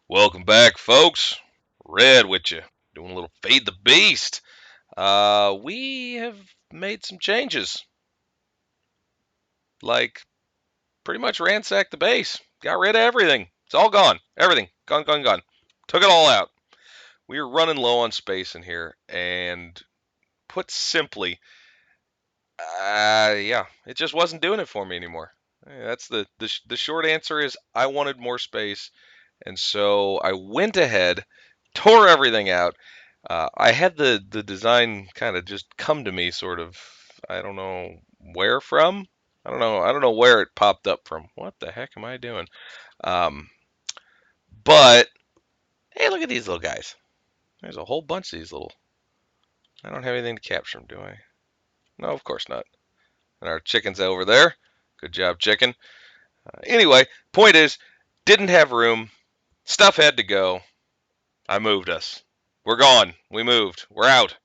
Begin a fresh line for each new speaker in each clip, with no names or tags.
Welcome back, folks. Red with you, doing a little Fade the Beast. We have made some changes, like pretty much ransacked the base, got rid of everything. It's all gone. Everything gone, gone, gone. Took it all out. We were running low on space in here, and put simply, yeah, it just wasn't doing it for me anymore. That's the short answer is I wanted more space, and so I went ahead, tore everything out. I had the design kind of just come to me, sort of. I don't know where from. I don't know where it popped up from. What the heck am I doing? Um, but hey, look at these little guys. There's a whole bunch of these little. I don't have anything to capture them, do I? No, of course not. And our chicken's over there. Good job, chicken. Anyway, point is, didn't have room. Stuff had to go. I moved us. We're gone. We moved. We're out.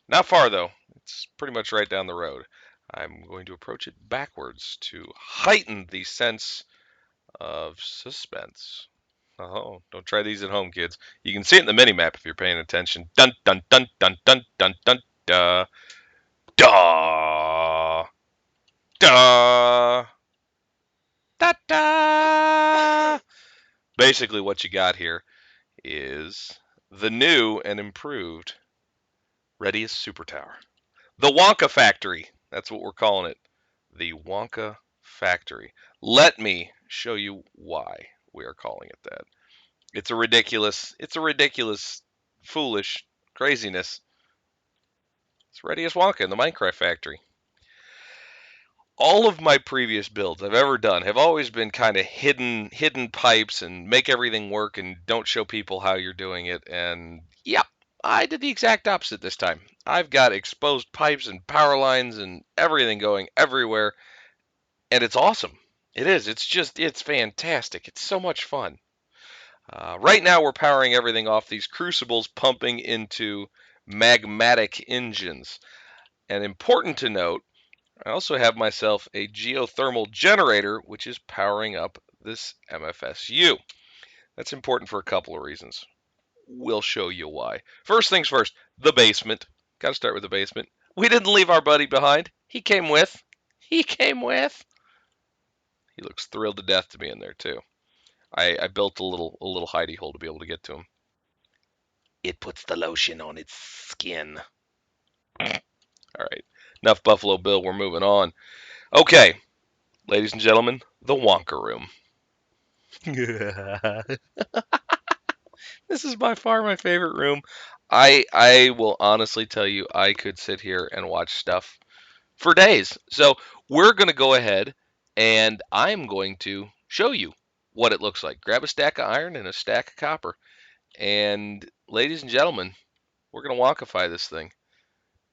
Not far, though. It's pretty much right down the road. I'm going to approach it backwards to heighten the sense of suspense. Oh, don't try these at home, kids. You can see it in the mini map if you're paying attention. Dun dun dun dun dun dun dun da da da da da. Basically, what you got here is the new and improved Redius Super Tower. The Wonka Factory. That's what we're calling it. The Wonka Factory. Let me show you why we are calling it that. It's a ridiculous, foolish craziness. It's ready as Wonka in the Minecraft factory. All of my previous builds I've ever done have always been kind of hidden pipes and make everything work and don't show people how you're doing it. And yep, I did the exact opposite this time. I've got exposed pipes and power lines and everything going everywhere, and it's awesome. It is. It's fantastic. It's so much fun. Right now, we're powering everything off these crucibles pumping into magmatic engines. And important to note, I also have myself a geothermal generator, which is powering up this MFSU. That's important for a couple of reasons. We'll show you why. First things first, the basement. Got to start with the basement. We didn't leave our buddy behind. He came with. He came with. He looks thrilled to death to be in there too. I built a little hidey hole to be able to get to him. It puts the lotion on its skin. All right. Enough Buffalo Bill. We're moving on. Okay, ladies and gentlemen, the Wonka room. This is by far my favorite room. I will honestly tell you I could sit here and watch stuff for days. So we're going to go ahead and I'm going to show you what it looks like. Grab a stack of iron and a stack of copper. And ladies and gentlemen, we're going to Wonkafy this thing.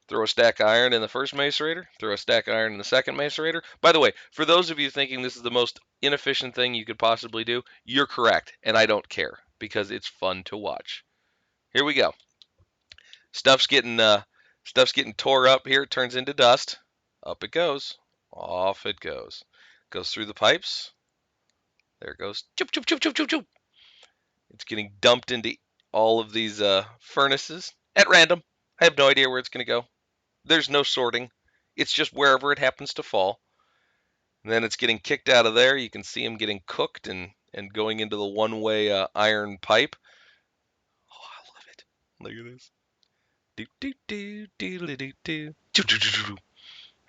Throw a stack of iron in the first macerator, throw a stack of iron in the second macerator. By the way, for those of you thinking this is the most inefficient thing you could possibly do, you're correct, and I don't care because it's fun to watch. Here we go. Stuff's getting tore up here. It turns into dust. Up it goes. Off it goes. Goes through the pipes. There it goes. Choop, choop, choop, choop, choop, choop. It's getting dumped into all of these furnaces at random. I have no idea where it's going to go. There's no sorting. It's just wherever it happens to fall. And then it's getting kicked out of there. You can see them getting cooked and going into the one-way iron pipe. Oh, I love it. Look at this. Do do do do do do do. I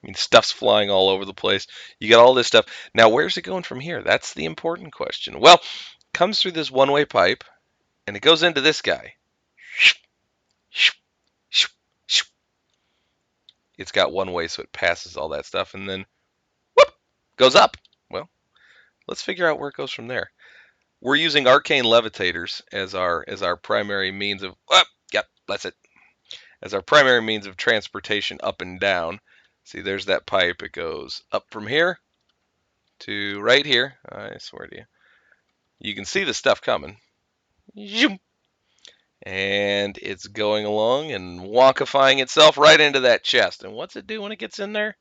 mean, stuff's flying all over the place. You got all this stuff. Now, where's it going from here? That's the important question. Well, it comes through this one-way pipe, and it goes into this guy. It's got one way, so it passes all that stuff, and then whoop, goes up. Well, let's figure out where it goes from there. We're using arcane levitators as our primary means of yep, that's it. As our primary means of transportation up and down. See, there's that pipe. It goes up from here to right here. I swear to you. You can see the stuff coming. And it's going along and wonkifying itself right into that chest. And what's it do when it gets in there?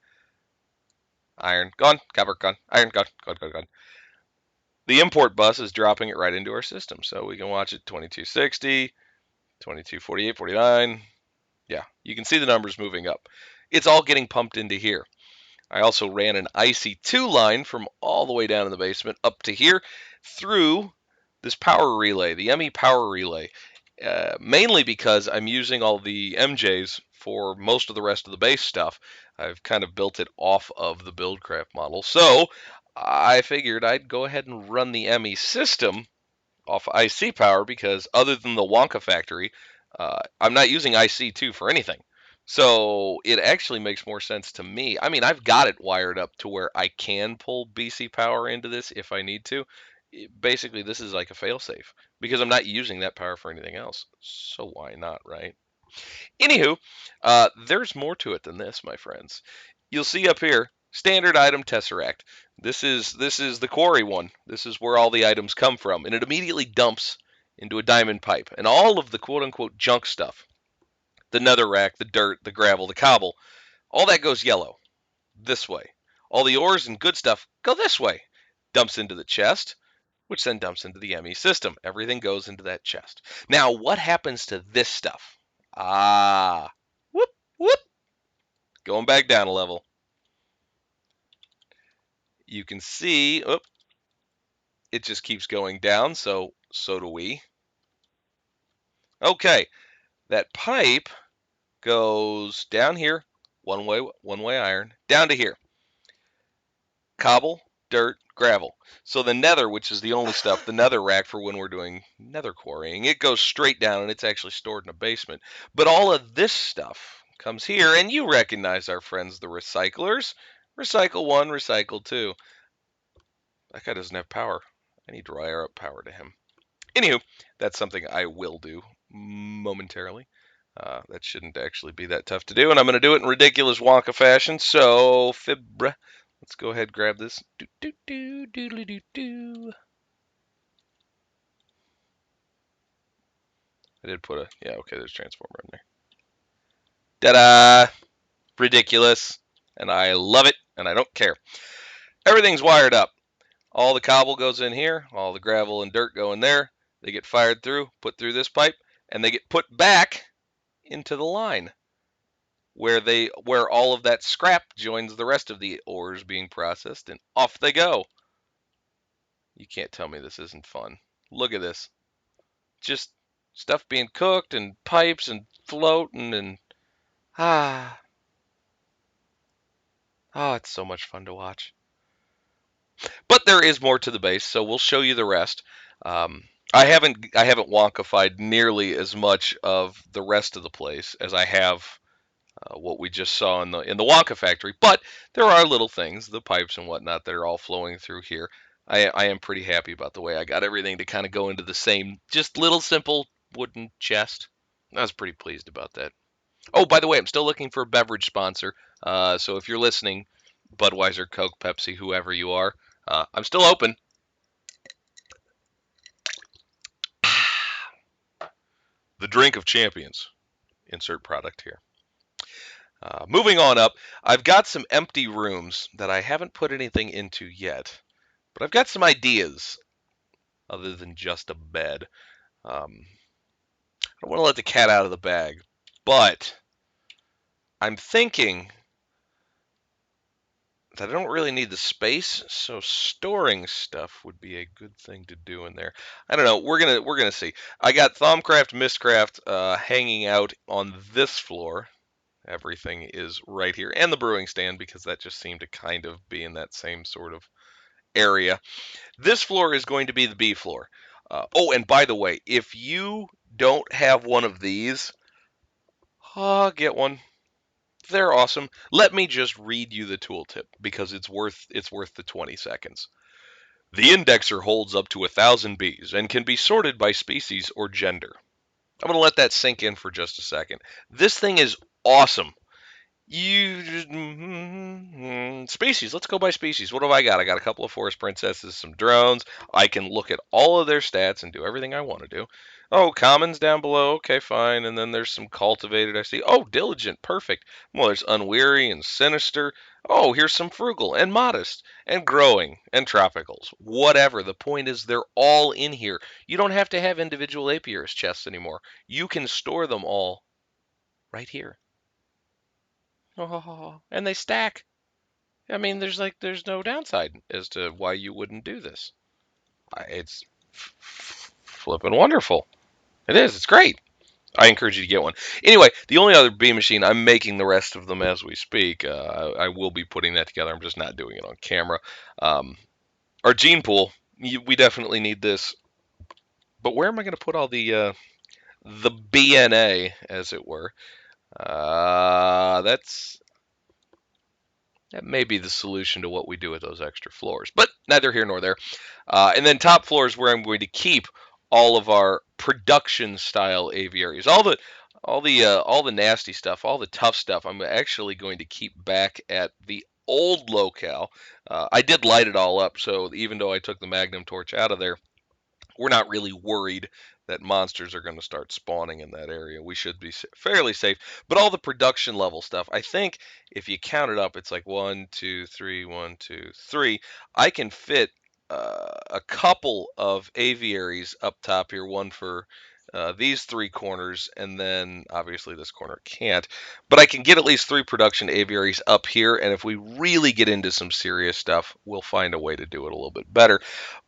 Iron gone, copper gone, iron gone, gone, gone, gone. The import bus is dropping it right into our system. So we can watch it 2260, 2248, 49. Yeah, you can see the numbers moving up. It's all getting pumped into here. I also ran an IC2 line from all the way down in the basement up to here through this power relay, the ME power relay, mainly because I'm using all the MJs for most of the rest of the base stuff. I've kind of built it off of the Buildcraft model. So I figured I'd go ahead and run the ME system off IC power because other than the Wonka factory, I'm not using IC2 for anything. So it actually makes more sense to me. I mean, I've got it wired up to where I can pull BC power into this if I need to. Basically, this is like a failsafe because I'm not using that power for anything else. So why not, right? Anywho, there's more to it than this, my friends. You'll see up here, standard item tesseract. This is the quarry one. This is where all the items come from, and it immediately dumps into a diamond pipe, and all of the quote unquote junk stuff, the netherrack, the dirt, the gravel, the cobble, all that goes yellow this way. All the ores and good stuff go this way. Dumps into the chest, which then dumps into the ME system. Everything goes into that chest. Now, what happens to this stuff? Ah, whoop, whoop. Going back down a level. You can see, oop, it just keeps going down, so do we. Okay, that pipe goes down here, one way iron, down to here. Cobble, dirt, gravel. So the nether, which is the only stuff, the nether rack for when we're doing nether quarrying, it goes straight down and it's actually stored in a basement. But all of this stuff comes here, and you recognize our friends, the recyclers. Recycle one, recycle two. That guy doesn't have power. I need to wire up power to him. Anywho, that's something I will do momentarily. That shouldn't actually be that tough to do, and I'm going to do it in ridiculous Wonka fashion. So, Fibra, let's go ahead and grab this. Do, do, do, doodly, do, do. I did put a, yeah, okay, there's a transformer in there. Ta-da! Ridiculous. And I love it, and I don't care. Everything's wired up. All the cobble goes in here, all the gravel and dirt go in there. They get fired through, put through this pipe, and they get put back into the line where all of that scrap joins the rest of the ores being processed, and off they go. You can't tell me this isn't fun. Look at this. Just stuff being cooked and pipes and floating and ah it's so much fun to watch. But there is more to the base, so we'll show you the rest. I haven't Wonkafied nearly as much of the rest of the place as I have what we just saw in the Wonka factory. But there are little things, the pipes and whatnot, that are all flowing through here. I am pretty happy about the way I got everything to kind of go into the same, just little simple wooden chest. I was pretty pleased about that. Oh, by the way, I'm still looking for a beverage sponsor. So if you're listening, Budweiser, Coke, Pepsi, whoever you are, I'm still open. The drink of champions. Insert product here. Moving on up, I've got some empty rooms that I haven't put anything into yet, but I've got some ideas other than just a bed. I don't want to let the cat out of the bag, but I'm thinking that I don't really need the space, so storing stuff would be a good thing to do in there. I don't know. We're gonna see. I got Thaumcraft, Mistcraft hanging out on this floor. Everything is right here, and the brewing stand because that just seemed to kind of be in that same sort of area. This floor is going to be the B floor. Oh, and by the way, if you don't have one of these, get one. They're awesome. Let me just read you the tooltip because it's worth the 20 seconds. The indexer holds up to 1,000 bees and can be sorted by species or gender. I'm going to let that sink in for just a second. This thing is awesome. You species. Let's go by species. What have I got? I got a couple of forest princesses, some drones. I can look at all of their stats and do everything I want to do. Oh, commons down below. Okay, fine. And then there's some cultivated. I see. Oh, diligent. Perfect. Well, there's unweary and sinister. Oh, here's some frugal and modest and growing and tropicals. Whatever. The point is, they're all in here. You don't have to have individual apiarist chests anymore. You can store them all right here. Oh, and they stack. I mean, there's no downside as to why you wouldn't do this. It's flipping wonderful. It is. It's great. I encourage you to get one. Anyway, the only other bee machine, I'm making the rest of them as we speak. I will be putting that together. I'm just not doing it on camera. Um, our gene pool, we definitely need this. But where am I going to put all the BNA, as it were? That may be the solution to what we do with those extra floors, but neither here nor there. And then top floor is where I'm going to keep all of our production style aviaries, all the nasty stuff, all the tough stuff. I'm actually going to keep back at the old locale. I did light it all up, so even though I took the magnum torch out of there, we're not really worried that monsters are going to start spawning in that area. We should be fairly safe. But all the production level stuff, I think if you count it up, it's like 1, 2, 3, 1, 2, 3. I can fit a couple of aviaries up top here, one for these three corners, and then obviously this corner can't. But I can get at least 3 production aviaries up here, and if we really get into some serious stuff, we'll find a way to do it a little bit better.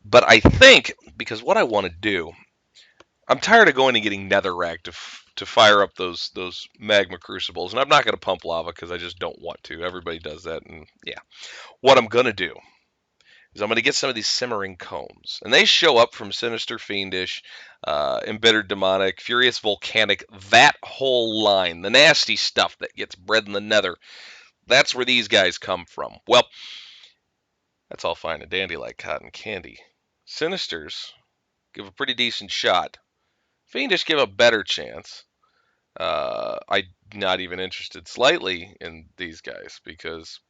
But I think because what I want to do, I'm tired of going and getting netherrack to fire up those magma crucibles, and I'm not going to pump lava because I just don't want to. Everybody does that, and yeah. What I'm going to do is I'm going to get some of these simmering combs, and they show up from sinister, fiendish, embittered, demonic, furious, volcanic. That whole line, the nasty stuff that gets bred in the nether. That's where these guys come from. Well, that's all fine and dandy like cotton candy. Sinisters give a pretty decent shot. Fiendish give a better chance. I'm not even interested slightly in these guys because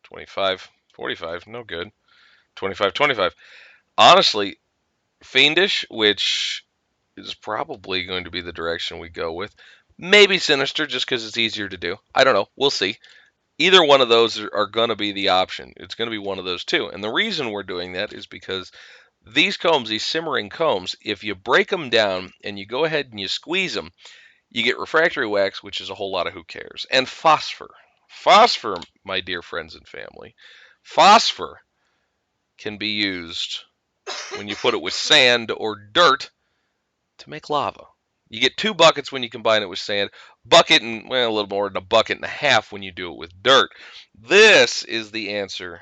25, 45, no good. 25, 25. Honestly, Fiendish, which is probably going to be the direction we go with. Maybe Sinister, just because it's easier to do. I don't know. We'll see. Either one of those are going to be the option. It's going to be one of those two. And the reason we're doing that is because these combs, these simmering combs, if you break them down and you go ahead and you squeeze them, you get refractory wax, which is a whole lot of who cares, and phosphor. Phosphor, my dear friends and family, phosphor can be used when you put it with sand or dirt to make lava. You get 2 buckets when you combine it with sand, bucket and well, a little more than a bucket and a half when you do it with dirt. This is the answer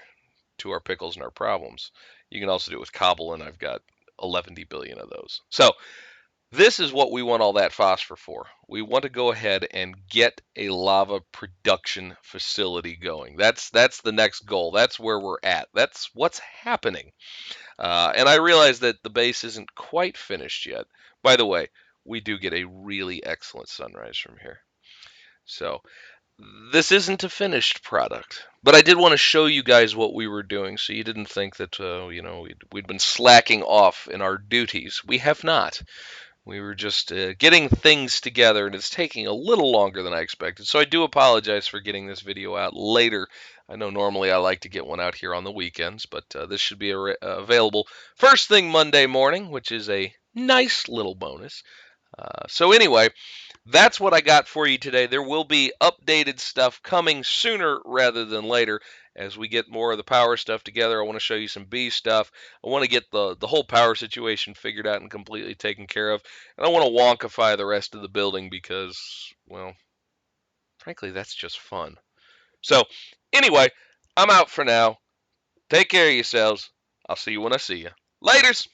to our pickles and our problems. You can also do it with cobble, and I've got 11 billion of those. So this is what we want all that phosphor for. We want to go ahead and get a lava production facility going. That's the next goal. That's where we're at. That's what's happening. And I realize that the base isn't quite finished yet. By the way, we do get a really excellent sunrise from here. So this isn't a finished product, but I did want to show you guys what we were doing, so you didn't think that we'd been slacking off in our duties. We have not. We were just getting things together, and it's taking a little longer than I expected. So I do apologize for getting this video out later. I know normally I like to get one out here on the weekends, but this should be available first thing Monday morning, which is a nice little bonus. So anyway, that's what I got for you today. There will be updated stuff coming sooner rather than later as we get more of the power stuff together. I want to show you some bee stuff. I want to get the whole power situation figured out and completely taken care of. And I want to Wonkafy the rest of the building because, well, frankly, that's just fun. So, anyway, I'm out for now. Take care of yourselves. I'll see you when I see you. Laters!